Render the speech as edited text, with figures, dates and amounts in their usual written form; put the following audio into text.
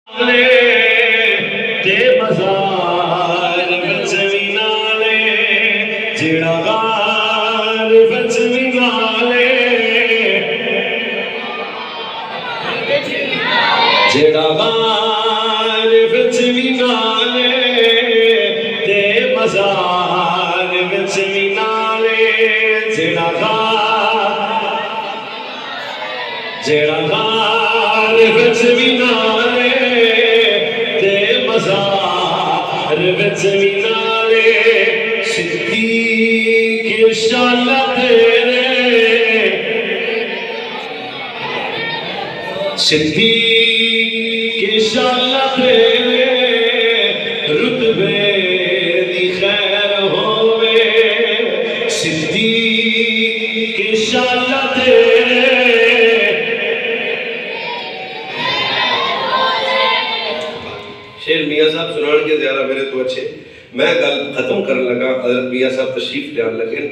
ते मज़ार which we नाले जेड़ा गार विच वी नाले जेड़ा गार विच वी नाले ते मज़ार विच वी नाले जेड़ा गार विच वी नाले ते मज़ार विच वी नाले सिद्दीक़ शाला तेरे सिद्दीक़ शाला तेरे रुतबे दी खैर होवे सिद्दीक़ शाला तेरे शेर मियाँ साहब सुनाने के ज़्यादा मेरे तो अच्छे मैं गल खत्म करने लगा हज़रत मियाँ साहब तशरीफ लियान लगे।